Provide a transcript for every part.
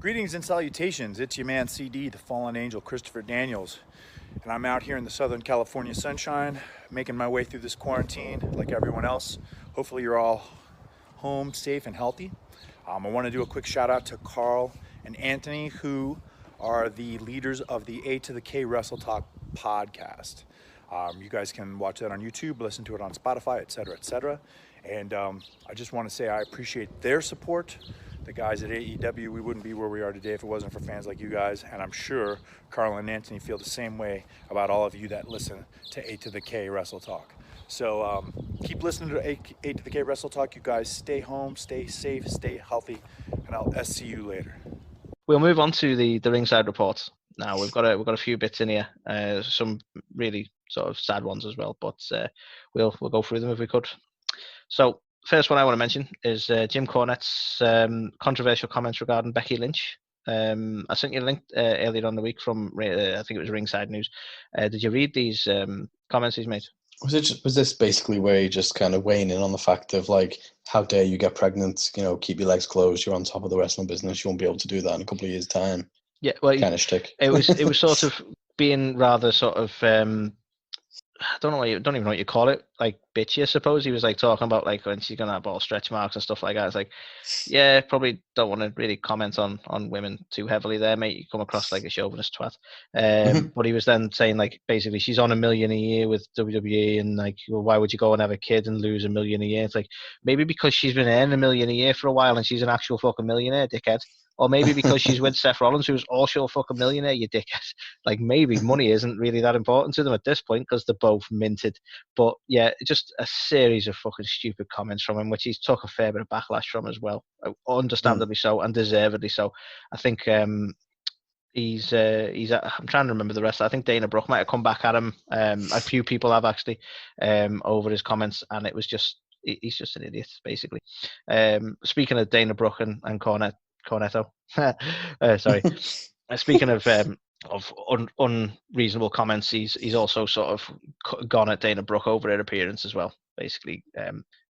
Greetings and salutations. It's your man CD, the fallen angel Christopher Daniels. And I'm out here in the Southern California sunshine, making my way through this quarantine like everyone else. Hopefully you're all home, safe, and healthy. I want to do a quick shout out to Carl and Anthony, who are the leaders of the A to the K WrestleTalk podcast. You guys can watch that on YouTube, listen to it on Spotify, etc., etc. And I just want to say I appreciate their support. The guys at AEW, we wouldn't be where we are today if it wasn't for fans like you guys. And I'm sure Carl and Anthony feel the same way about all of you that listen to A to the K WrestleTalk. So keep listening to A to the K WrestleTalk. You guys stay home, stay safe, stay healthy, and I'll see you later. We'll move on to the Ringside Report. Now we've got a few bits in here, some really sort of sad ones as well, but we'll go through them if we could. So first one I want to mention is Jim Cornette's controversial comments regarding Becky Lynch. I sent you a link earlier on the week from I think it was Ringside News. Did you read these comments he's made? Was this basically where he just kind of weighing in on the fact of like, how dare you get pregnant? You know, keep your legs closed. You're on top of the wrestling business. You won't be able to do that in a couple of years' time. Yeah, well, kind of shtick. It was sort of being rather sort of I don't even know what you call it, like bitchy, I suppose. He was like talking about like when she's gonna have all stretch marks and stuff like that. It's like, yeah, probably don't want to really comment on women too heavily there, mate. You come across like a chauvinist twat. But he was then saying like basically she's on $1 million a year with WWE, and like, well, why would you go and have a kid and lose $1 million a year? It's like, maybe because she's been earning $1 million a year for a while and she's an actual fucking millionaire, dickhead. Or maybe because she's with Seth Rollins, who's also a fucking millionaire, you dickhead. Like, maybe money isn't really that important to them at this point because they're both minted. But yeah, just a series of fucking stupid comments from him, which he's took a fair bit of backlash from as well. Understandably so, and deservedly so. I think he's I'm trying to remember the rest. I think Dana Brooke might have come back at him. A few people have actually over his comments, and it was just, he's just an idiot, basically. Speaking of Dana Brooke and Cornetto. Sorry. Speaking of unreasonable comments, he's also sort of gone at Dana Brooke over her appearance as well, basically.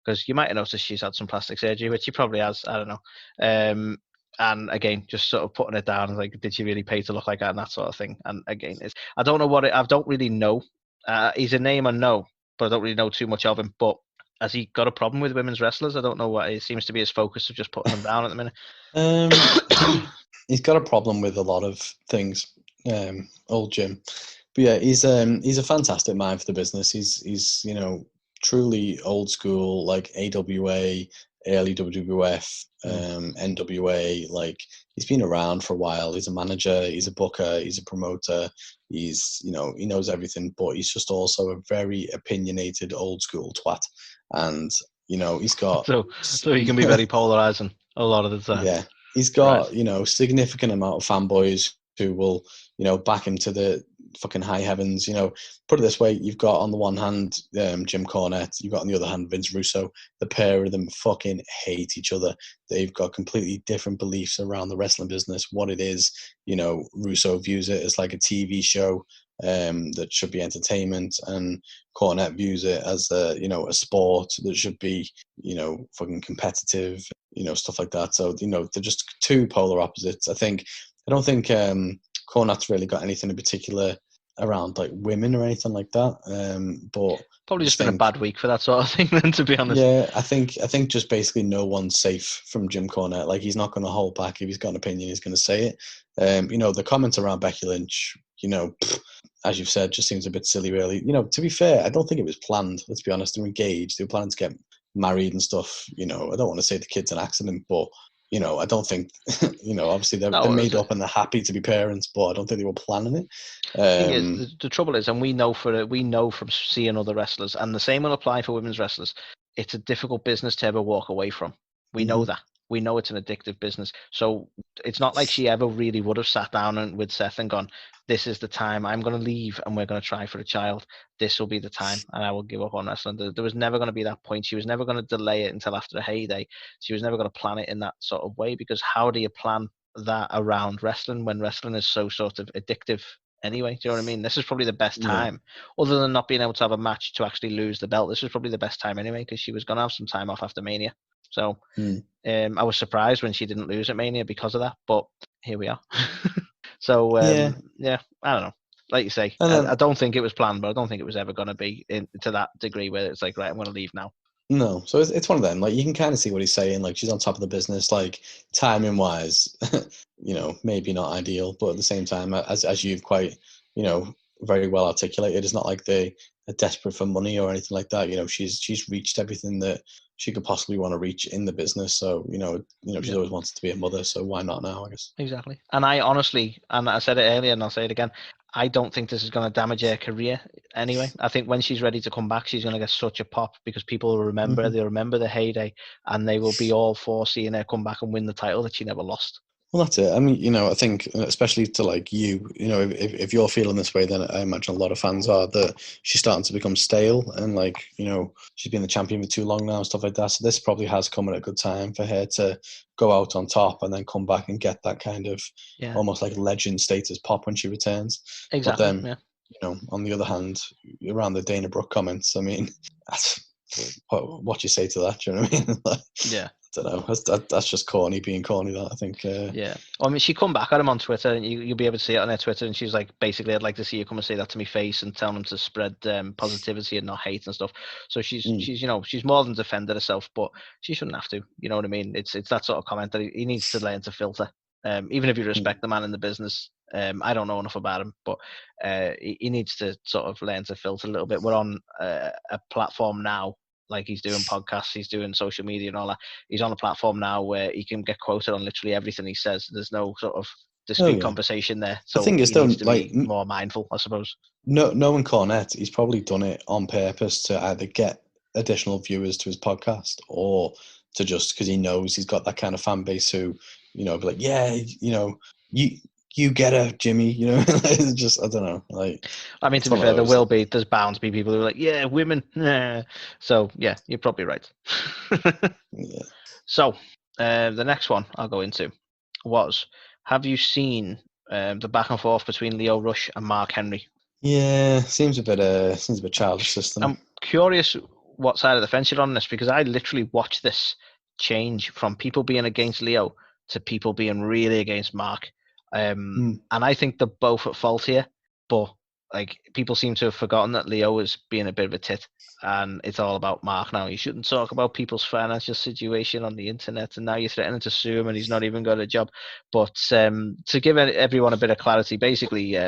Because you might have noticed she's had some plastic surgery, which she probably has. I don't know. And again, just sort of putting it down, like, did she really pay to look like that and that sort of thing? And again, I don't know I don't really know. He's a name I know, but I don't really know too much of him. But has he got a problem with women's wrestlers? I don't know what it seems to be his focus of just putting them down at the minute. He's got a problem with a lot of things, old Jim. But yeah, he's a fantastic man for the business. He's truly old school, like AWA, early WWF, NWA. Like, he's been around for a while. He's a manager, he's a booker, he's a promoter. He's, he knows everything, but he's just also a very opinionated old school twat. And he's got so he can be very polarizing a lot of the time. Yeah, he's got significant amount of fanboys who will back him to the fucking high heavens. Put it this way: you've got on the one hand Jim Cornette, you've got on the other hand Vince Russo. The pair of them fucking hate each other. They've got completely different beliefs around the wrestling business, what it is. Russo views it as like a TV show that should be entertainment, and Cornette views it as a sport that should be fucking competitive, stuff like that. So they're just two polar opposites. I don't think Cornette's really got anything in particular around like women or anything like that. But probably just been a bad week for that sort of thing, then, to be honest. Yeah, I think just basically no one's safe from Jim Cornette. Like, he's not going to hold back. If he's got an opinion, he's going to say it. The comments around Becky Lynch, as you've said, just seems a bit silly, really. To be fair, I don't think it was planned. Let's be honest. They're engaged. They were planning to get married and stuff. I don't want to say the kid's an accident, but I don't think, obviously they're made up and they're happy to be parents, but I don't think they were planning it. The trouble is, and we know from seeing other wrestlers, and the same will apply for women's wrestlers, it's a difficult business to ever walk away from. We know that. We know it's an addictive business. So it's not like she ever really would have sat down with Seth and gone, this is the time, I'm going to leave and we're going to try for a child. This will be the time and I will give up on wrestling. There was never going to be that point. She was never going to delay it until after the heyday. She was never going to plan it in that sort of way, because how do you plan that around wrestling when wrestling is so sort of addictive anyway? Do you know what I mean? This is probably the best time, other than not being able to have a match to actually lose the belt. This is probably the best time anyway, because she was going to have some time off after Mania. So I was surprised when she didn't lose at Mania because of that, but here we are. So yeah, I don't know. Like you say, I don't think it was planned, but I don't think it was ever going to be to that degree where it's like, right, I'm going to leave now. No, so it's one of them. Like, you can kind of see what he's saying. Like, she's on top of the business. Like, timing wise, maybe not ideal, but at the same time, as you've quite, very well articulated, it's not like they are desperate for money or anything like that. She's reached everything that she could possibly want to reach in the business. So she's always wanted to be a mother. So why not now? I guess. Exactly. And I honestly, and I said it earlier, and I'll say it again, I don't think this is going to damage her career anyway. I think when she's ready to come back, she's going to get such a pop because people will remember her. They'll remember the heyday, and they will be all for seeing her come back and win the title that she never lost. Well, that's it. I mean, I think, especially to like you, if you're feeling this way, then I imagine a lot of fans are, that she's starting to become stale, and like, she's been the champion for too long now and stuff like that. So this probably has come at a good time for her to go out on top and then come back and get that kind of almost like legend status pop when she returns. Exactly. But then, on the other hand, around the Dana Brooke comments, I mean, what you say to that? Do you know what I mean? Like, yeah. I don't know. That's just corny being corny. That I think. Yeah. Well, I mean, she come back at him on Twitter, and you'll be able to see it on her Twitter. And she's like, basically, I'd like to see you come and say that to me face and tell them to spread positivity and not hate and stuff. So she's more than defended herself, but she shouldn't have to. You know what I mean? It's that sort of comment that he needs to learn to filter. Even if you respect the man in the business, I don't know enough about him, but he needs to sort of learn to filter a little bit. We're on a platform now. Like, he's doing podcasts, he's doing social media and all that. He's on a platform now where he can get quoted on literally everything he says. There's no sort of discrete conversation there. So the thing is, he needs to be more mindful, I suppose. Knowing Cornette, he's probably done it on purpose to either get additional viewers to his podcast or to just because he knows he's got that kind of fan base who, be like, yeah, you get her, Jimmy. It's just, I don't know. Like, I mean, to be fair, there's bound to be people who are like, yeah, women. Nah. So yeah, you're probably right. Yeah. So the next one I'll go into was, have you seen the back and forth between Lio Rush and Mark Henry? Yeah, seems a bit childish system. I'm curious what side of the fence you're on this, because I literally watched this change from people being against Lio to people being really against Mark. And I think they're both at fault here, but like, people seem to have forgotten that Lio is being a bit of a tit, and it's all about Mark now. You shouldn't talk about people's financial situation on the internet, and now you're threatening to sue him, and he's not even got a job. But to give everyone a bit of clarity, basically,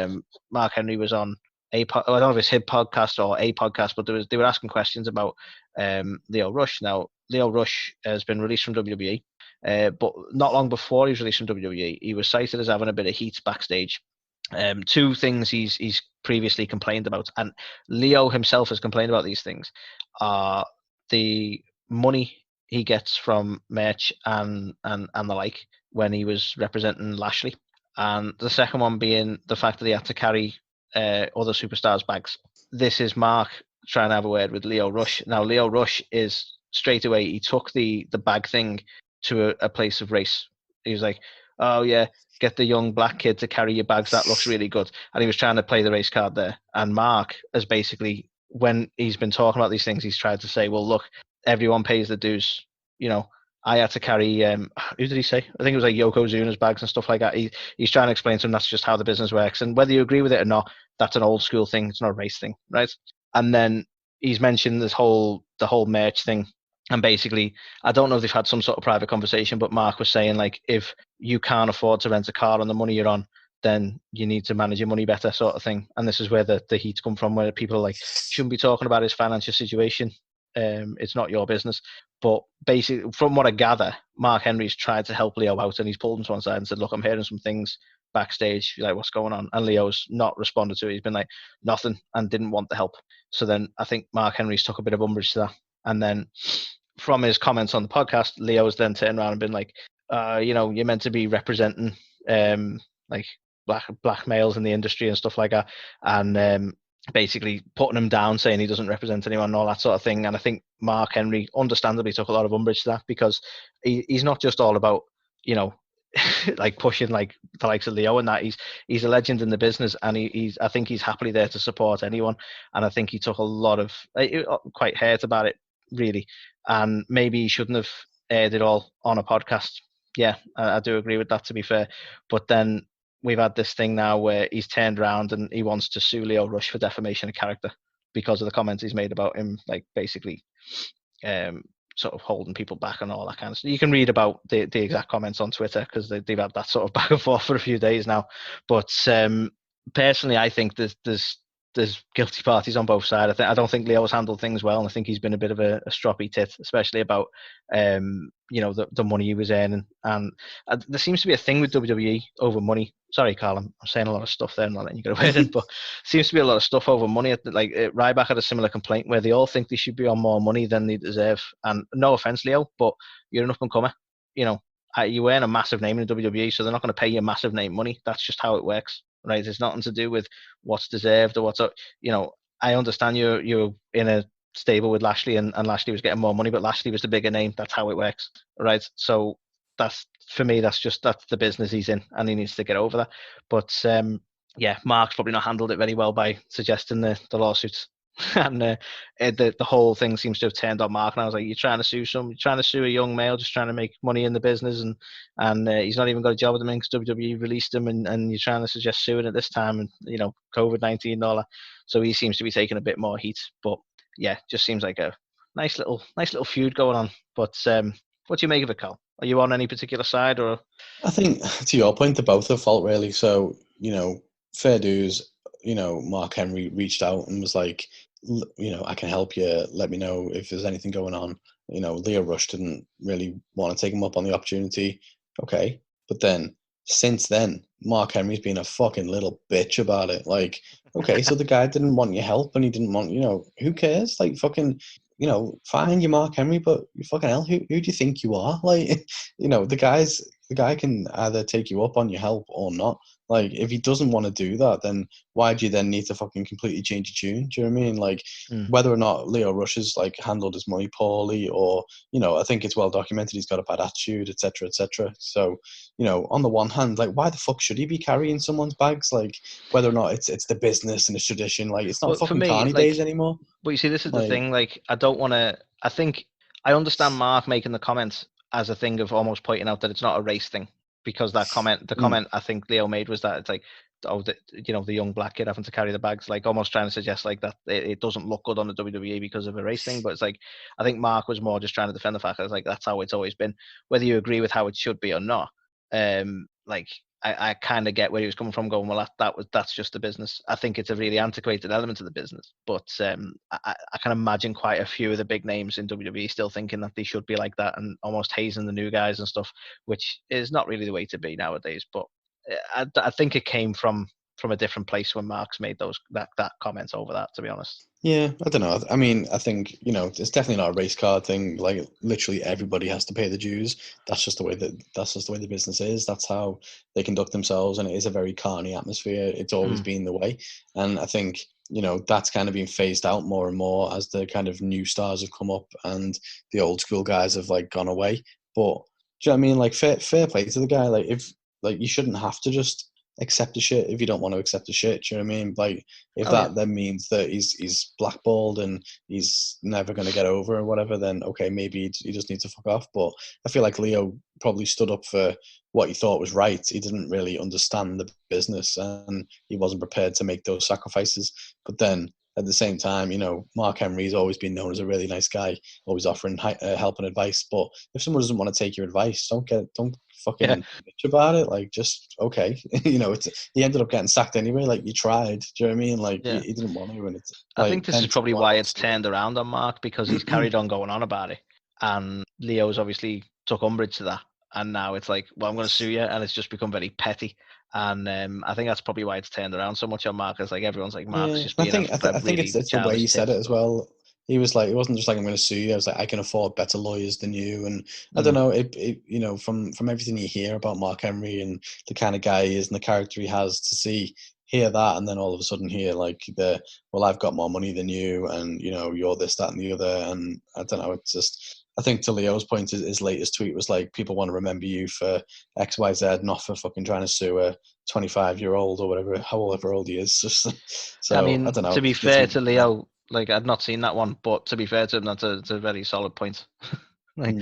Mark Henry was on I don't know if it's his podcast or a podcast, but they were asking questions about Lio Rush. Now, Lio Rush has been released from WWE. But not long before he was released from WWE, he was cited as having a bit of heat backstage. Two things he's previously complained about, and Lio himself has complained about these things, are the money he gets from merch and the like when he was representing Lashley, and the second one being the fact that he had to carry other superstars' bags. This is Mark trying to have a word with Lio Rush. Now, Lio Rush is straight away, he took the bag thing to a place of race. He was like, oh yeah, get the young black kid to carry your bags, that looks really good. And he was trying to play the race card there. And Mark has basically, when he's been talking about these things, he's tried to say, well, look, everyone pays the dues. I had to carry, who did he say? I think it was like Yokozuna's bags and stuff like that. He's trying to explain to him that's just how the business works. And whether you agree with it or not, that's an old school thing. It's not a race thing, right? And then he's mentioned the whole merch thing. And basically, I don't know if they've had some sort of private conversation, but Mark was saying, like, if you can't afford to rent a car on the money you're on, then you need to manage your money better, sort of thing. And this is where the heat's come from, where people are like, shouldn't be talking about his financial situation. It's not your business. But basically, from what I gather, Mark Henry's tried to help Lio out, and he's pulled him to one side and said, look, I'm hearing some things backstage, like, what's going on? And Leo's not responded to it. He's been like, nothing, and didn't want the help. So then I think Mark Henry's took a bit of umbrage to that. And then from his comments on the podcast, Leo's then turned around and been like, you're meant to be representing like black males in the industry and stuff like that. And basically putting him down, saying he doesn't represent anyone and all that sort of thing. And I think Mark Henry understandably took a lot of umbrage to that, because he's not just all about, like pushing like the likes of Lio and that. He's a legend in the business, and I think he's happily there to support anyone. And I think he took a lot of quite hurt about it, really. And maybe he shouldn't have aired it all on a podcast. Yeah, I do agree with that, to be fair. But then we've had this thing now where he's turned around and he wants to sue Leo Rush for defamation of character because of the comments he's made about him, like basically sort of holding people back and all that kind of stuff. You can read about the exact comments on Twitter because they've had that sort of back and forth for a few days now. But personally, I think there's guilty parties on both sides. I don't think Leo has handled things well, and I think he's been a bit of a stroppy tit, especially about the money he was earning. And there seems to be a thing with WWE over money. Sorry, Carl, I'm saying a lot of stuff there, I'm not letting you get away with it, but seems to be a lot of stuff over money. Like Ryback had a similar complaint where they all think they should be on more money than they deserve. And no offense, Leo, but you're an up and comer. You know, you earn a massive name in WWE, so they're not going to pay you massive name money. That's just how it works. Right, it's nothing to do with what's deserved or what's, I understand you're in a stable with Lashley and Lashley was getting more money, but Lashley was the bigger name. That's how it works, right? So that's, for me, that's the business he's in, and he needs to get over that. But yeah, Mark's probably not handled it very well by suggesting the lawsuits. And the whole thing seems to have turned on Mark. And I was like, you're trying to sue a young male just trying to make money in the business, and he's not even got a job at the minute because WWE released him, and you're trying to suggest suing at this time, and COVID-19 and all that. So he seems to be taking a bit more heat. But yeah, just seems like a nice little feud going on. But what do you make of it, Carl? Are you on any particular side, or? I think, to your point, they're both at fault, really. So, fair dues. Mark Henry reached out and was like, I can help you. Let me know if there's anything going on. Leo Rush didn't really want to take him up on the opportunity. Okay. But then, since then, Mark Henry's been a fucking little bitch about it. Like, okay, so the guy didn't want your help and he didn't want, who cares? Like, fucking, fine, you're Mark Henry, but you fucking hell, who do you think you are? Like, the guy can either take you up on your help or not. Like, if he doesn't want to do that, then why do you then need to fucking completely change your tune? Do you know what I mean? Like, whether or not Leo Rush has, like, handled his money poorly or, I think it's well documented he's got a bad attitude, etc., etc. So, on the one hand, like, why the fuck should he be carrying someone's bags? Like, whether or not it's the business and it's tradition, like, it's not fucking Carney days anymore. But you see, this is the thing, like, I think I understand Mark making the comment as a thing of almost pointing out that it's not a race thing. Because the comment I think Leo made was that it's like, the young black kid having to carry the bags, like almost trying to suggest like that it doesn't look good on the WWE because of a race thing. But it's like, I think Mark was more just trying to defend the fact that it's like, that's how it's always been, whether you agree with how it should be or not. Like, I kind of get where he was coming from, going, well, that's just the business. I think it's a really antiquated element of the business, but I can imagine quite a few of the big names in WWE still thinking that they should be like that and almost hazing the new guys and stuff, which is not really the way to be nowadays. But I think it came from a different place when Mark's made that comments over that, to be honest. Yeah, I don't know. I mean, I think, it's definitely not a race card thing. Like, literally everybody has to pay the dues. That's just the way the business is. That's how they conduct themselves, and it is a very carny atmosphere. It's always been the way. And I think, that's kind of been phased out more and more as the kind of new stars have come up and the old school guys have, like, gone away. But do you know what I mean? Like, fair play to the guy. Like, if, like, you shouldn't have to just accept the shit if you don't want to accept the shit. Do you know what I mean? Like, if then means that he's blackballed and he's never going to get over or whatever, then okay, maybe he just needs to fuck off. But I feel like Leo probably stood up for what he thought was right. He didn't really understand the business and he wasn't prepared to make those sacrifices. But then at the same time, Mark Henry's always been known as a really nice guy, always offering help and advice. But if someone doesn't want to take your advice, don't fucking bitch about it. Like, just okay. He ended up getting sacked anyway. Like, you tried. Do you know what I mean? Like, he didn't want to. And it's, I think this is probably why it's turned around on Mark, because he's carried on going on about it, and Leo's obviously took umbrage to that, and now it's like, well, I'm going to sue you, and it's just become very petty. And I think that's probably why it's turned around so much on Mark. It's like everyone's like, Mark's just being I think it's the way he said it as well. He was like, it wasn't just like, I'm going to sue you. I was like, I can afford better lawyers than you. And I don't know, from everything you hear about Mark Henry and the kind of guy he is and the character he has, to hear that, and then all of a sudden hear like well, I've got more money than you, and you're this, that, and the other. And I don't know, it's just, I think to Leo's point, his latest tweet was like, people want to remember you for X, Y, Z, not for fucking trying to sue a 25-year-old or whatever, however old he is. So I mean, I don't know. To be fair to Leo, like, I'd not seen that one, but to be fair to him, that's a very solid point. Like,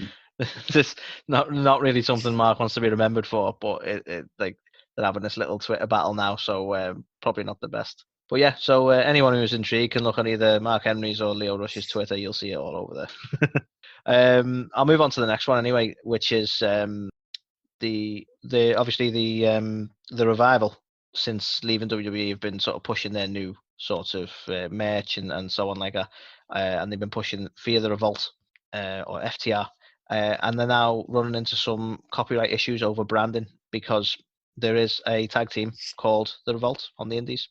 This not really something Mark wants to be remembered for, but it like they're having this little Twitter battle now, so probably not the best. But yeah, so anyone who's intrigued can look on either Mark Henry's or Leo Rush's Twitter. You'll see it all over there. I'll move on to the next one anyway, which is the obviously the Revival since leaving WWE have been sort of pushing their new sort of merch and so on like that, and they've been pushing Fear the Revolt or FTR, and they're now running into some copyright issues over branding because there is a tag team called the Revolt on the Indies.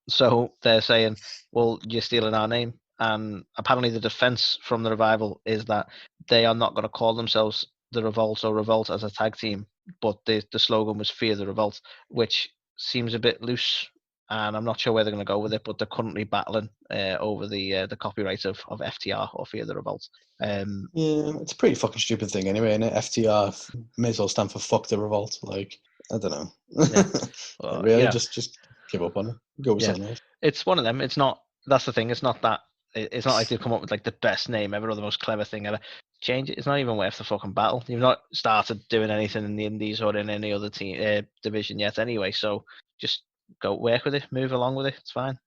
So they're saying, well, you're stealing our name. And apparently the defense from the Revival is that they are not going to call themselves the Revolt or Revolt as a tag team, but the slogan was Fear the Revolt, which seems a bit loose, and I'm not sure where they're going to go with it, but they're currently battling over the copyright of FTR or Fear the Revolt. Yeah, it's a pretty fucking stupid thing anyway, and FTR may as well stand for Fuck the Revolt. Like, I don't know. Yeah. Really, just give up on it. Go with something else. It's one of them. It's not. That's the thing. It's not that. It's not like they've come up with like the best name ever or the most clever thing ever. Change it. It's not even worth the fucking battle. You've not started doing anything in the Indies or in any other team division yet, anyway. So just go work with it, move along with it. It's fine.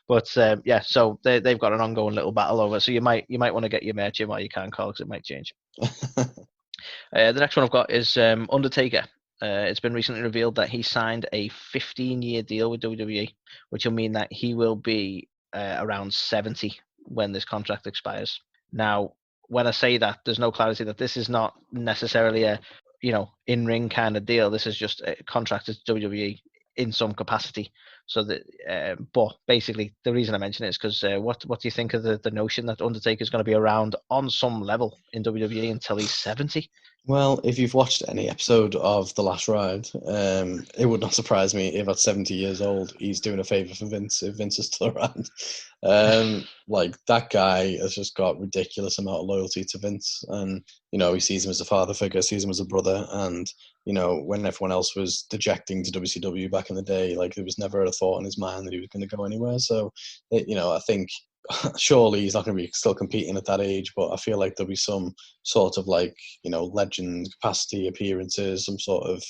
But yeah, so they've got an ongoing little battle over. So you might want to get your merch in while you can, Carl, because it might change. The next one I've got is Undertaker. It's been recently revealed that he signed a 15-year deal with WWE, which will mean that he will be around 70 when this contract expires. Now, when I say that, there's no clarity that this is not necessarily a in-ring kind of deal. This is just a contract to WWE in some capacity. So that, but basically, the reason I mention it is because what do you think of the notion that Undertaker is going to be around on some level in WWE until he's 70? Well, if you've watched any episode of The Last Ride, it would not surprise me if at 70 years old he's doing a favour for Vince if Vince is still around. Like, that guy has just got ridiculous amount of loyalty to Vince, and he sees him as a father figure, sees him as a brother, and when everyone else was dejecting to WCW back in the day, like, there was never a thought in his mind that he was going to go anywhere. So, I think surely he's not going to be still competing at that age, but I feel like there'll be some sort of legend capacity appearances, some sort of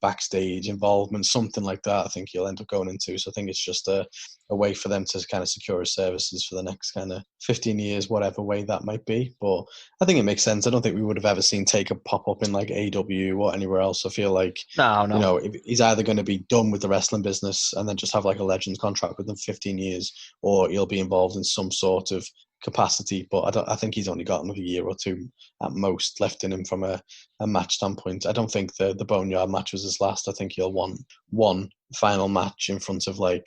backstage involvement, something like that. I think he'll end up going into. So I think it's just a way for them to kind of secure his services for the next kind of 15 years, whatever way that might be. But I think it makes sense. I don't think we would have ever seen Taker pop up in like AEW or anywhere else. I feel like no. If he's either going to be done with the wrestling business and then just have like a Legends contract with them 15 years, or he'll be involved in some sort of capacity. But I think he's only got another year or two at most left in him from a match standpoint. I don't think the Boneyard match was his last. I think he'll want one final match in front of like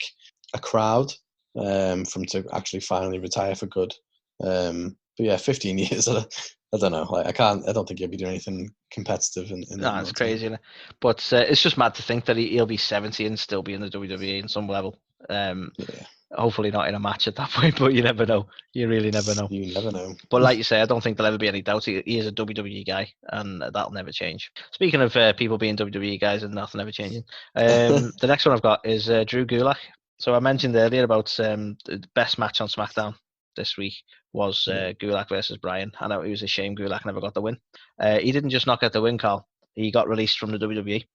a crowd from to actually finally retire for good. But yeah, 15 years. I don't know. Like, I don't think he'll be doing anything competitive in No, it's crazy, isn't it? But it's just mad to think that he'll be 70 and still be in the WWE in some level. Hopefully not in a match at that point, but you never know. You really never know. You never know. But like you say, I don't think there'll ever be any doubt. He is a WWE guy, and that'll never change. Speaking of people being WWE guys and nothing ever changing, the next one I've got is Drew Gulak. So I mentioned earlier about the best match on SmackDown this week was Gulak versus Bryan. I know it was a shame Gulak never got the win. He didn't just not get the win, Carl. He got released from the WWE.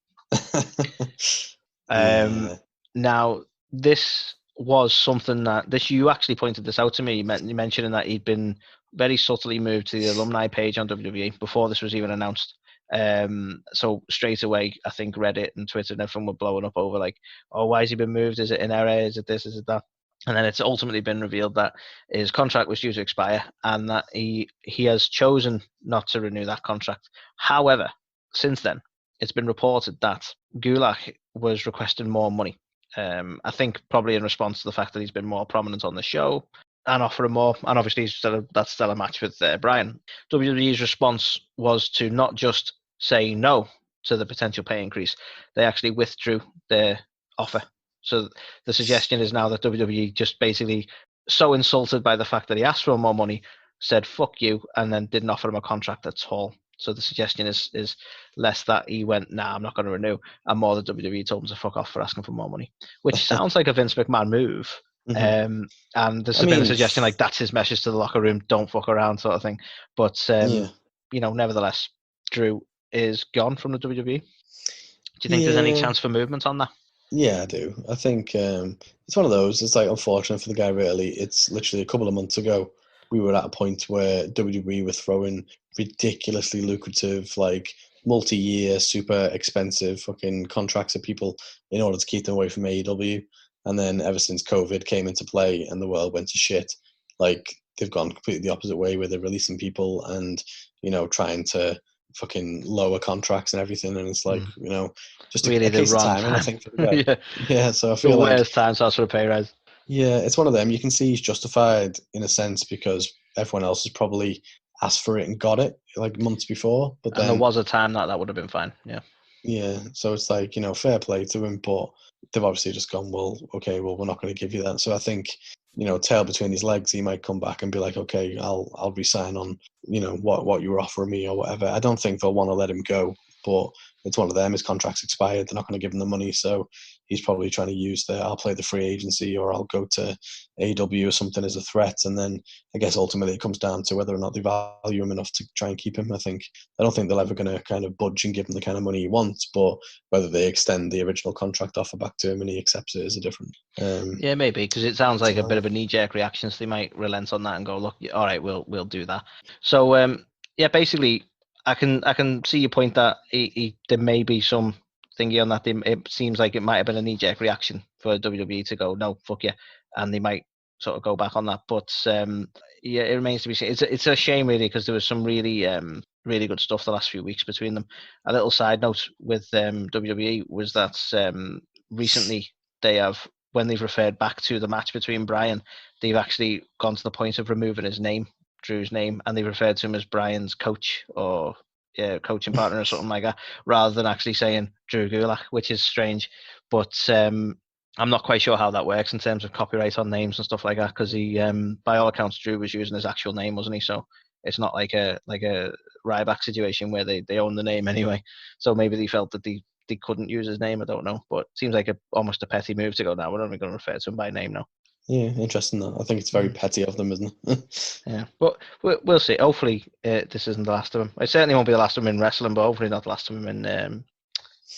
Now, this was something that you actually pointed this out to me, mentioning that he'd been very subtly moved to the alumni page on WWE before this was even announced. So straight away, I think Reddit and Twitter and everything were blowing up over like, oh, why has he been moved? Is it in error? Is it this? Is it that? And then it's ultimately been revealed that his contract was due to expire and that he has chosen not to renew that contract. However, since then, it's been reported that Gulak was requesting more money. I think probably in response to the fact that he's been more prominent on the show and offering more, and obviously that's still a match with Bryan. WWE's response was to not just say no to the potential pay increase, they actually withdrew their offer. So the suggestion is now that WWE just basically so insulted by the fact that he asked for more money, said fuck you, and then didn't offer him a contract at all. So the suggestion is less that he went, nah, I'm not going to renew, and more that WWE told him to fuck off for asking for more money, which sounds like a Vince McMahon move. And there's I been a mean, suggestion like that's his message to the locker room: don't fuck around, sort of thing. But yeah, nevertheless, Drew is gone from the WWE. Do you think there's any yeah, chance for movement on that? yeah. I do. I think it's one of those. It's like unfortunate for the guy. Really, it's literally a couple of months ago. We were at a point where WWE were throwing ridiculously lucrative, like multi-year, super expensive fucking contracts at people in order to keep them away from AEW. And then ever since COVID came into play and the world went to shit, like they've gone completely the opposite way where they're releasing people and, trying to fucking lower contracts and everything. And it's like, just Really, a the case of wrong timing, I time. think, for the guy. Yeah, Yeah, so I the feel like, worst time to ask for a pay rise. yeah, it's one of them. You can see he's justified in a sense because everyone else has probably asked for it and got it like months before. But And there then, was a time that would have been fine. Yeah. yeah, so it's like, fair play to him, but they've obviously just gone, well, okay, well, we're not going to give you that. So I think, tail between his legs, he might come back and be like, okay, I'll resign on, what you were offering me or whatever. I don't think they'll want to let him go, but it's one of them. His contract's expired. They're not going to give him the money. So he's probably trying to use I'll play the free agency or I'll go to AEW or something as a threat. And then I guess ultimately it comes down to whether or not they value him enough to try and keep him. I don't think they're ever going to kind of budge and give him the kind of money he wants, but whether they extend the original contract offer back to him and he accepts it is a different. Yeah, maybe, because it sounds like a bit of a knee-jerk reaction, so they might relent on that and go, look, all right, we'll do that. So yeah, basically, I can see your point that there may be some thingy on that. It seems like it might have been a knee-jerk reaction for WWE to go, no, fuck you, and they might sort of go back on that. But yeah, it remains to be seen. It's a shame really, because there was some really really good stuff the last few weeks between them. A little side note with WWE was that recently they have, when they've referred back to the match between Bryan, they've actually gone to the point of removing his name, Drew's name, and they referred to him as Bryan's coach or coaching partner or something like that, rather than actually saying Drew Gulak, which is strange. But I'm not quite sure how that works in terms of copyright on names and stuff like that, because he, by all accounts, Drew was using his actual name, wasn't he? So it's not like a Ryback situation where they own the name anyway. So maybe they felt that they couldn't use his name. I don't know, but it seems like almost a petty move to go now. We're only going to refer to him by name now. Yeah, interesting. That I think it's very petty of them, isn't it? Yeah, but we'll see. Hopefully, this isn't the last of him. It certainly won't be the last of him in wrestling, but hopefully not the last of him in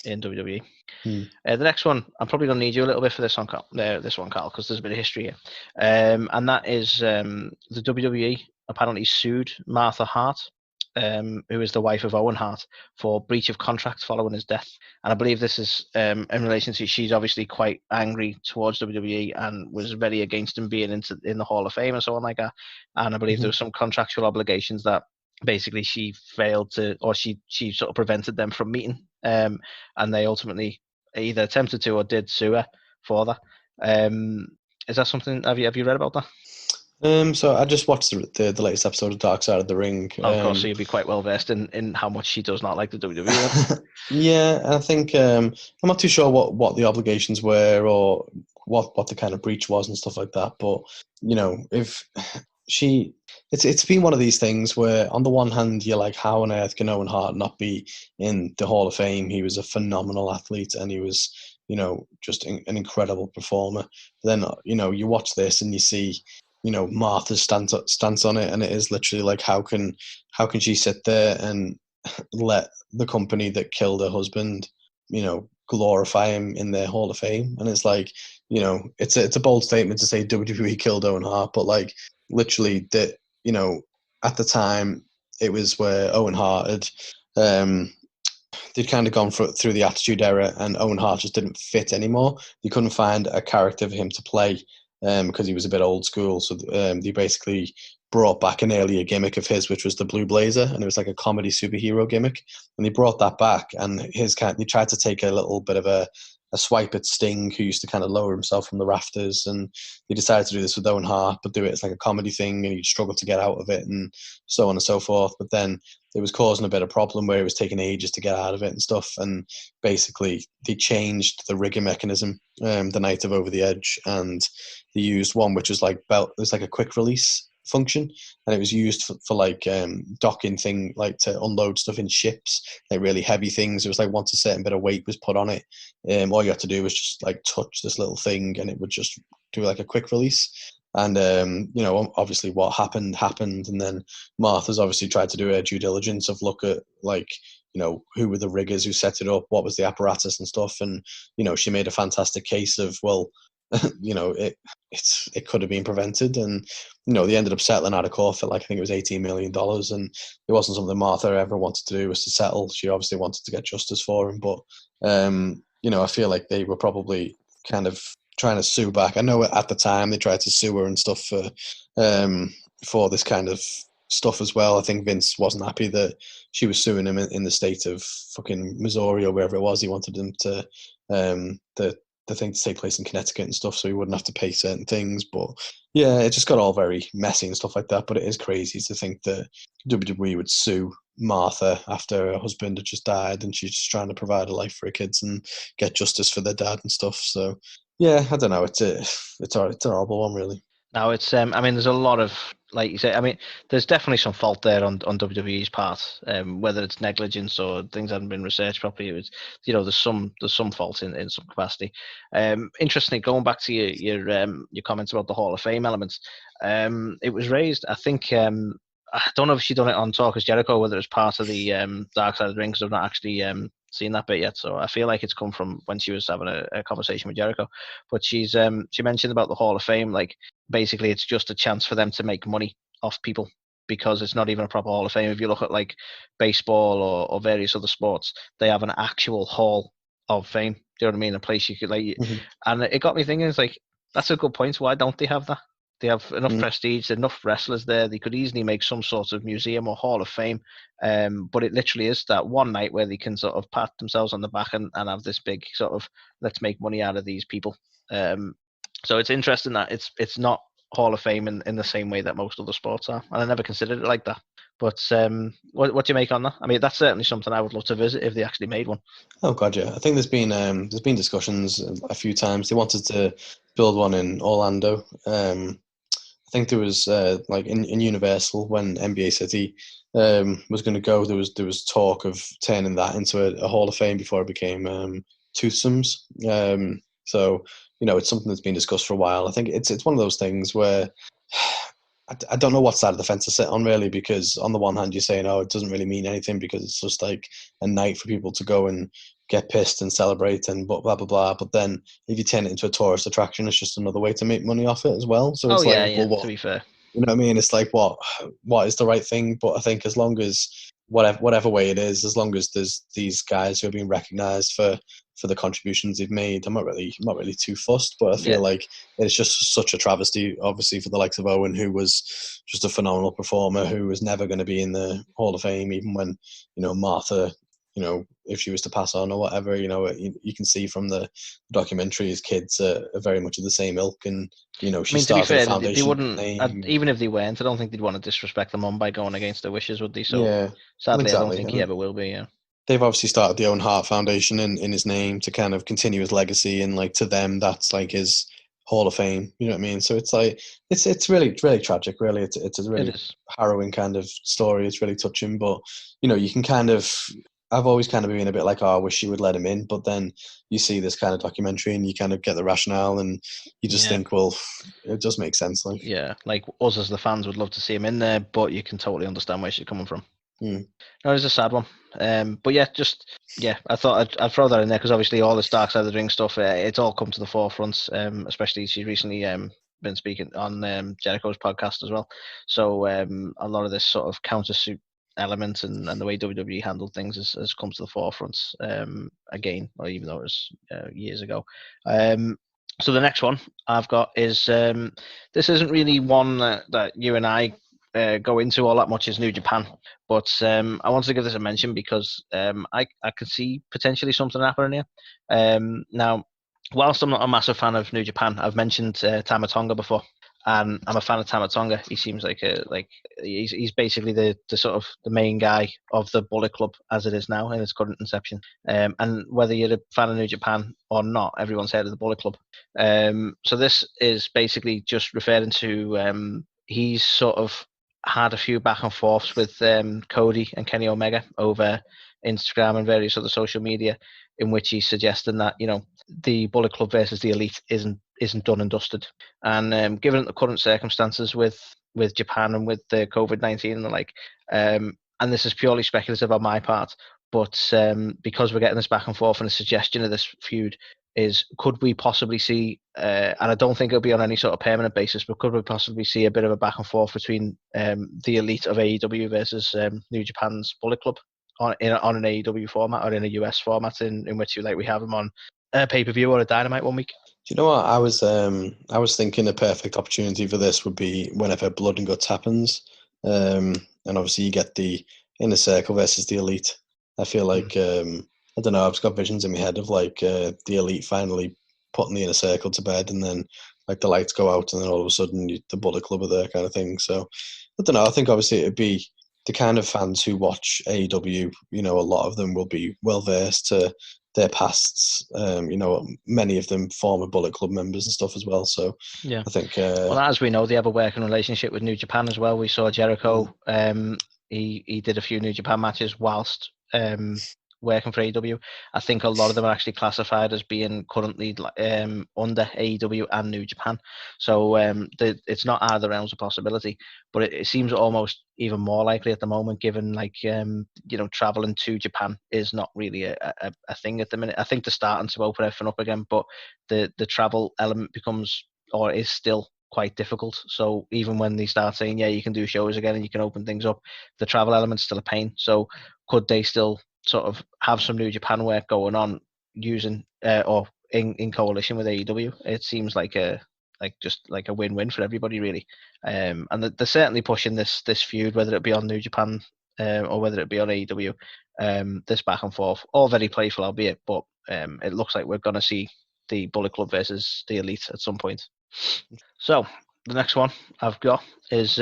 WWE. The next one, I'm probably going to need you a little bit for this one, Carl, because there's a bit of history here, and that is the WWE apparently sued Martha Hart, who is the wife of Owen Hart, for breach of contract following his death. And I believe this is in relation to, she's obviously quite angry towards WWE and was very against him being in the Hall of Fame and so on like that. And I believe there were some contractual obligations that basically she failed to, or she sort of prevented them from meeting. And they ultimately either attempted to or did sue her for that. Is that something, have you read about that? So I just watched the latest episode of Dark Side of the Ring. Of course, so you'd be quite well versed in how much she does not like the WWE. Yeah, I think I'm not too sure what the obligations were or what the kind of breach was and stuff like that. But if it's been one of these things where on the one hand you're like, how on earth can Owen Hart not be in the Hall of Fame? He was a phenomenal athlete and he was just an incredible performer. Then you watch this and you see Martha's stance on it, and it is literally like, how can she sit there and let the company that killed her husband glorify him in their Hall of Fame? And it's like, it's a bold statement to say WWE killed Owen Hart, but like literally that, at the time it was where Owen Hart had they'd kind of gone through the Attitude Era, and Owen Hart just didn't fit anymore. They couldn't find a character for him to play because he was a bit old school. So they basically brought back an earlier gimmick of his, which was the Blue Blazer, and it was like a comedy superhero gimmick. And they brought that back, and they tried to take a little bit of a swipe at Sting, who used to kind of lower himself from the rafters, and they decided to do this with Owen Hart, but do it as like a comedy thing, and he'd struggle to get out of it, and so on and so forth. But then it was causing a bit of problem where it was taking ages to get out of it and stuff, and basically they changed the rigging mechanism the night of Over the Edge, and they used one which was like it's like a quick release function, and it was used for like docking thing, like to unload stuff in ships, like really heavy things. It was like once a certain bit of weight was put on it, all you had to do was just like touch this little thing and it would just do like a quick release. And obviously what happened, and then Martha's obviously tried to do her due diligence of look at like who were the riggers who set it up, what was the apparatus and stuff, and she made a fantastic case of well, it could have been prevented, and they ended up settling out of court for like I think it was $18 million, and it wasn't something Martha ever wanted to do, was to settle. She obviously wanted to get justice for him, but I feel like they were probably kind of trying to sue back. I know at the time they tried to sue her and stuff for this kind of stuff as well. I think Vince wasn't happy that she was suing him in the state of fucking Missouri or wherever it was. He wanted them to the thing to take place in Connecticut and stuff, so he wouldn't have to pay certain things. But yeah, it just got all very messy and stuff like that. But it is crazy to think that WWE would sue Martha after her husband had just died and she's just trying to provide a life for her kids and get justice for their dad and stuff. So yeah, I don't know. It's a horrible one, really. Now it's I mean, there's a lot of, like you say, I mean, there's definitely some fault there on WWE's part, whether it's negligence or things haven't been researched properly. It was, there's some fault in some capacity. Interestingly, going back to your comments about the Hall of Fame elements, it was raised, I think, I don't know if she'd done it on Talk as Jericho, whether it was part of the Dark Side of the Ring, because I've not actually seen that bit yet. So I feel like it's come from when she was having a conversation with Jericho. But she mentioned about the Hall of Fame, like basically it's just a chance for them to make money off people, because it's not even a proper Hall of Fame. If you look at like baseball or various other sports, they have an actual Hall of Fame. Do you know what I mean? A place you could and it got me thinking, it's like, that's a good point. Why don't they have that? They have enough prestige, enough wrestlers there. They could easily make some sort of museum or Hall of Fame. But it literally is that one night where they can sort of pat themselves on the back and have this big sort of, let's make money out of these people. So it's interesting that it's not Hall of Fame in the same way that most other sports are. And I never considered it like that. But what do you make on that? I mean, that's certainly something I would love to visit if they actually made one. Oh god, yeah. I think there's been discussions a few times. They wanted to build one in Orlando. I think there was like in Universal, when NBA City was going to go, there was talk of turning that into a Hall of Fame before it became Toothsomes. So it's something that's been discussed for a while. I think it's one of those things where I don't know what side of the fence to sit on, really, because on the one hand you're saying, oh, it doesn't really mean anything because it's just like a night for people to go and get pissed and celebrate and blah blah blah. But then if you turn it into a tourist attraction, it's just another way to make money off it as well. So it's to be fair, you know what I mean? It's like what is the right thing? But I think as long as whatever way it is, as long as there's these guys who are being recognised for the contributions they've made, I'm not really too fussed. But I feel like it's just such a travesty, obviously, for the likes of Owen, who was just a phenomenal performer, who was never going to be in the Hall of Fame, even when Martha, if she was to pass on or whatever, you can see from the documentary his kids are very much of the same ilk, and she started a foundation. They wouldn't, even if they weren't, I don't think they'd want to disrespect their mum by going against their wishes, would they? So yeah, sadly, exactly. I don't think he ever will be. Yeah. They've obviously started the Owen Hart Foundation in his name to kind of continue his legacy, and like to them, that's like his Hall of Fame. You know what I mean? So it's like it's really tragic. Really, it's a really harrowing kind of story. It's really touching, but you can kind of. I've always kind of been a bit like, oh, I wish she would let him in. But then you see this kind of documentary and you kind of get the rationale and you just think, well, it does make sense. Like us as the fans would love to see him in there, but you can totally understand where she's coming from. No, it's a sad one. But I thought I'd throw that in there because obviously all this Dark Side of the Ring stuff, it's all come to the forefront, especially she recently been speaking on Jericho's podcast as well. So a lot of this sort of countersuit element and the way WWE handled things has come to the forefront again, or even though it was years ago. So the next one I've got is this isn't really one that you and I go into all that much, is New Japan, but I wanted to give this a mention because I could see potentially something happening here. Now, whilst I'm not a massive fan of New Japan, I've mentioned Tama Tonga before. And I'm a fan of Tama Tonga. He seems like he's basically the sort of the main guy of the Bullet Club as it is now in its current inception. And whether you're a fan of New Japan or not, everyone's heard of the Bullet Club. So this is basically just referring to he's sort of had a few back and forths with Cody and Kenny Omega over Instagram and various other social media, in which he's suggesting that the Bullet Club versus the Elite isn't isn't done and dusted. And given the current circumstances with Japan and with the COVID-19 and the like, and this is purely speculative on my part, but because we're getting this back and forth, and a suggestion of this feud is, could we possibly see, and I don't think it'll be on any sort of permanent basis, but could we possibly see a bit of a back and forth between the elite of AEW versus New Japan's Bullet Club on an AEW format or in a US format in which we have them on a pay-per-view or a Dynamite one week? Do you know what I was thinking? A perfect opportunity for this would be whenever Blood and Guts happens, and obviously you get the Inner Circle versus the Elite. I feel like I don't know. I've just got visions in my head of the Elite finally putting the Inner Circle to bed, and then the lights go out, and then all of a sudden the Bullet Club are there, kind of thing. So I don't know. I think obviously it'd be the kind of fans who watch AEW. A lot of them will be well versed to their pasts. Many of them former Bullet Club members and stuff as well. So yeah, I think. Well, as we know, they have a working relationship with New Japan as well. We saw Jericho. He did a few New Japan matches whilst working for AEW. I think a lot of them are actually classified as being currently under AEW and New Japan. So it's not out of the realms of possibility, but it seems almost even more likely at the moment, given traveling to Japan is not really a thing at the minute. I think they're starting to open everything up again, but the travel element is still quite difficult. So even when they start saying, yeah, you can do shows again and you can open things up, the travel element's still a pain. So could they still sort of have some New Japan work going on using or in coalition with AEW? It seems like a win-win for everybody, really. And they're certainly pushing this feud, whether it be on New Japan or whether it be on AEW, this back and forth, all very playful, albeit, but it looks like we're going to see the Bullet Club versus the Elite at some point. So the next one I've got is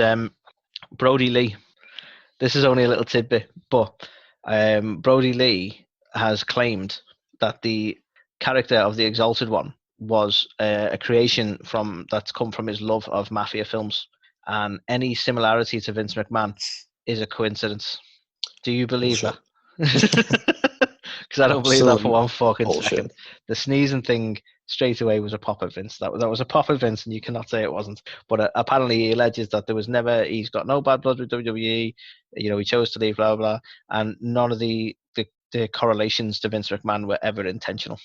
Brody Lee. This is only a little tidbit, but Brody Lee has claimed that the character of the Exalted One was a creation that's come from his love of mafia films, and any similarity to Vince McMahon is a coincidence. Do you believe that? Because I don't believe that for one fucking second. The sneezing thing straight away was a pop at Vince. That was a pop at Vince, and you cannot say it wasn't. But apparently he alleges that he's got no bad blood with WWE. He chose to leave, blah, blah, and none of the correlations to Vince McMahon were ever intentional.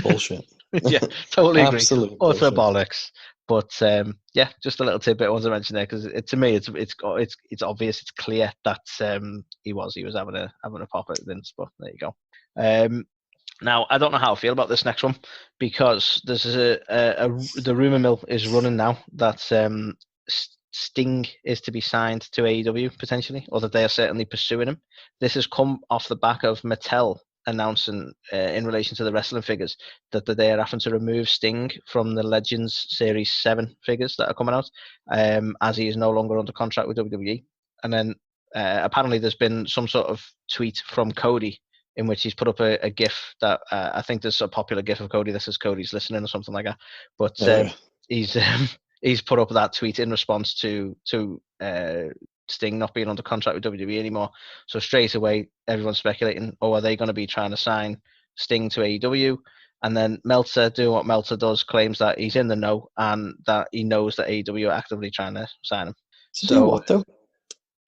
Bullshit. Yeah, totally agree. Absolutely Utter bollocks. But just a little tidbit I wanted to mention there, because to me it's obvious, it's clear that he was having a pop at Vince. But there you go. Now I don't know how I feel about this next one, because there's the rumor mill is running now that Sting is to be signed to AEW potentially, or that they are certainly pursuing him. This has come off the back of Mattel announcing in relation to the wrestling figures that they are having to remove Sting from the Legends Series 7 figures that are coming out, as he is no longer under contract with WWE. And then apparently there's been some sort of tweet from Cody in which he's put up a GIF that I think there's a popular GIF of Cody that says Cody's listening or something like that. But he's put up that tweet in response to Sting not being under contract with WWE anymore. So straight away, everyone's speculating, are they going to be trying to sign Sting to AEW? And then Meltzer, doing what Meltzer does, claims that he's in the know and that he knows that AEW are actively trying to sign him. Do what, though?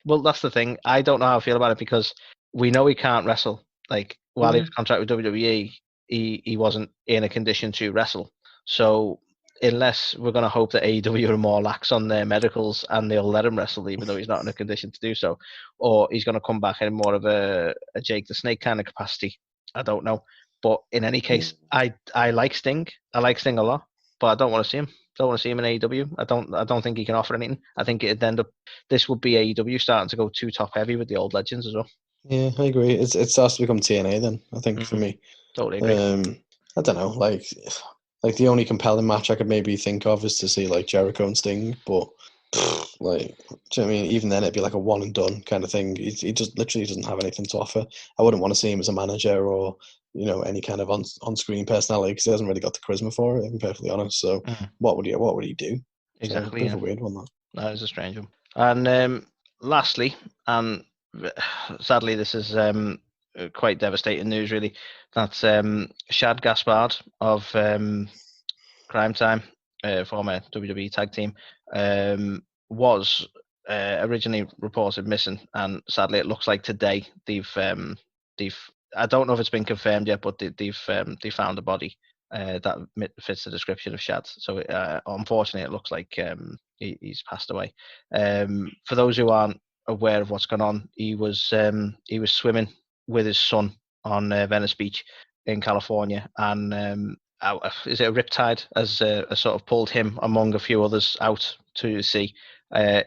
Well, that's the thing. I don't know how I feel about it, because we know he can't wrestle. While he was contracted with WWE, he wasn't in a condition to wrestle. So unless we're going to hope that AEW are more lax on their medicals and they'll let him wrestle even though he's not in a condition to do so, or he's going to come back in more of a Jake the Snake kind of capacity, I don't know. But in any case, I like Sting. I like Sting a lot, but I don't want to see him. Don't want to see him in AEW. I don't think he can offer anything. I think it'd end up, this would be AEW starting to go too top heavy with the old legends as well. Yeah, I agree. It starts to become TNA then, I think, for me. Totally agree. I don't know, like the only compelling match I could maybe think of is to see Jericho and Sting, but do you know what I mean? Even then it'd be like a one and done kind of thing. He just literally doesn't have anything to offer. I wouldn't want to see him as a manager or any kind of on-screen personality, because he hasn't really got the charisma for it, if I'm perfectly honest. So what would he do? Exactly. So, a bit of a weird one, that is a strange one. And lastly, and sadly this is quite devastating news, really, that SHAD GASPARD of Crime Time former WWE tag team, was originally reported missing, and sadly, it looks like today they've I don't know if it's been confirmed yet, but they've found a body that fits the description of Shad. So unfortunately, it looks like he's passed away. For those who aren't aware of what's going on, he was swimming with his son on Venice Beach in California, and is it a riptide has sort of pulled him among a few others out to the sea.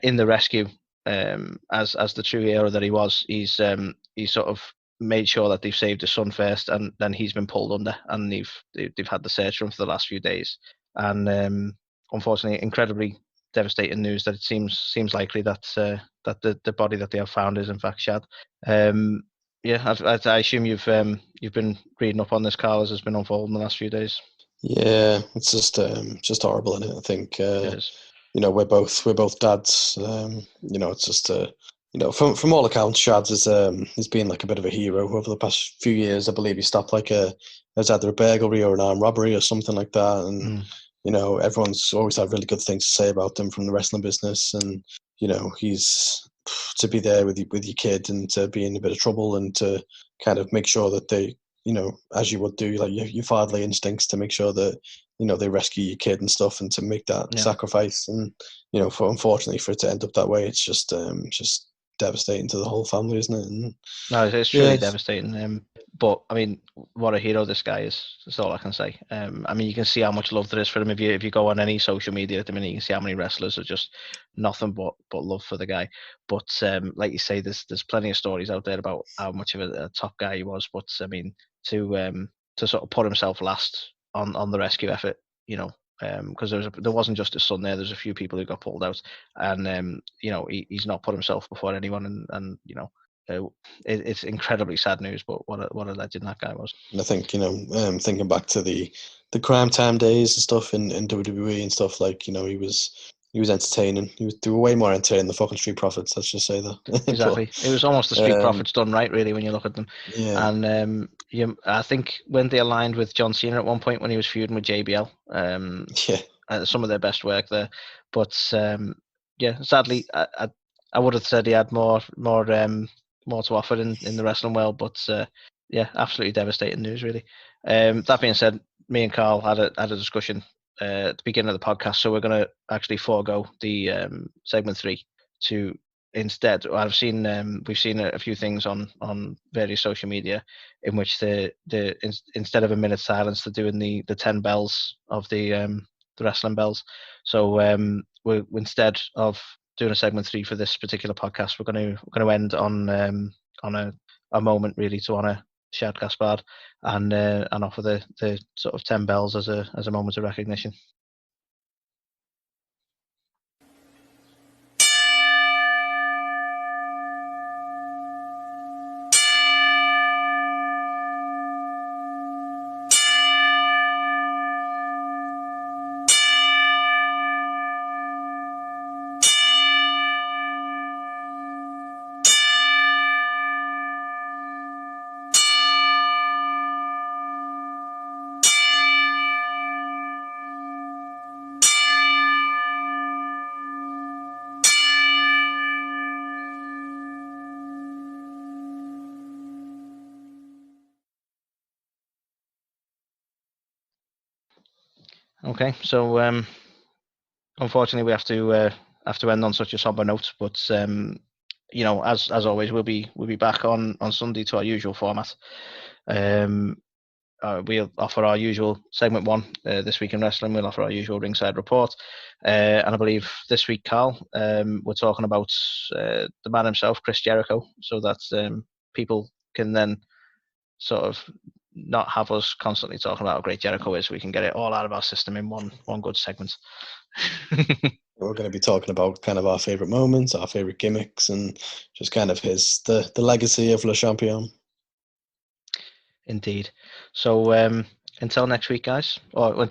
In the rescue, as the true hero that he was, he's sort of made sure that they've saved his son first, and then he's been pulled under, and they've had the search for him for the last few days. And unfortunately, incredibly devastating news that it seems likely that the body that they have found is in fact Shad. Yeah, I assume you've been reading up on this, Carl, as it's been unfolding the last few days. Yeah, it's just horrible, isn't it? I think It is. we're both dads. It's just from all accounts, Shad has been like a bit of a hero over the past few years. I believe he stopped as either a burglary or an armed robbery or something like that, and everyone's always had really good things to say about him from the wrestling business. And he's to be there with your kid and to be in a bit of trouble and to kind of make sure that they, as you would do, like your fatherly instincts to make sure that they rescue your kid and stuff, and to make that sacrifice. And unfortunately for it to end up that way, it's just devastating to the whole family, isn't it? And no, it's truly devastating. But I mean, what a hero this guy is. That's all I can say. I mean, you can see how much love there is for him if you go on any social media at the minute. You can see how many wrestlers are just nothing but love for the guy. But like you say, there's plenty of stories out there about how much of a top guy he was. But I mean, to sort of put himself last on the rescue effort, because there wasn't just his son there. There's a few people who got pulled out, and he's not put himself before anyone, and it's incredibly sad news. But what a legend that guy was. And I think thinking back to the Crime Time days and stuff in WWE and stuff, like he was entertaining. They were way more entertaining than the fucking Street Profits. Let's just say that. Exactly. It was almost the Street Profits done right, really, when you look at them. Yeah. And I think when they aligned with John Cena at one point when he was feuding with JBL, some of their best work there. But sadly, I would have said he had more to offer in the wrestling world. But absolutely devastating news, really. That being said, me and Carl had a discussion at the beginning of the podcast, so we're going to actually forego the segment 3 to instead. We've seen a few things on various social media in which instead of a minute silence, they're doing the 10 bells of the wrestling bells. So we're instead of doing a segment 3 for this particular podcast, we're going to end on a moment really to honor SHAD GASPARD and offer the sort of 10 bells as a moment of recognition. Okay, so unfortunately we have to end on such a somber note, but as always, we'll be back on Sunday to our usual format. We'll offer our usual segment 1 this week in wrestling. We'll offer our usual ringside report, and I believe this week, Carl, we're talking about the man himself, Chris Jericho, so that people can then sort of not have us constantly talking about how great Jericho is. We can get it all out of our system in one good segment. We're going to be talking about kind of our favourite moments, our favourite gimmicks, and just kind of the legacy of Le Champion. Indeed. So until next week, guys. Or we're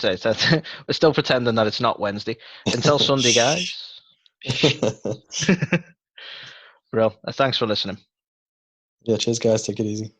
still pretending that it's not Wednesday. Until Sunday, guys. Bro, thanks for listening. Yeah, cheers, guys. Take it easy.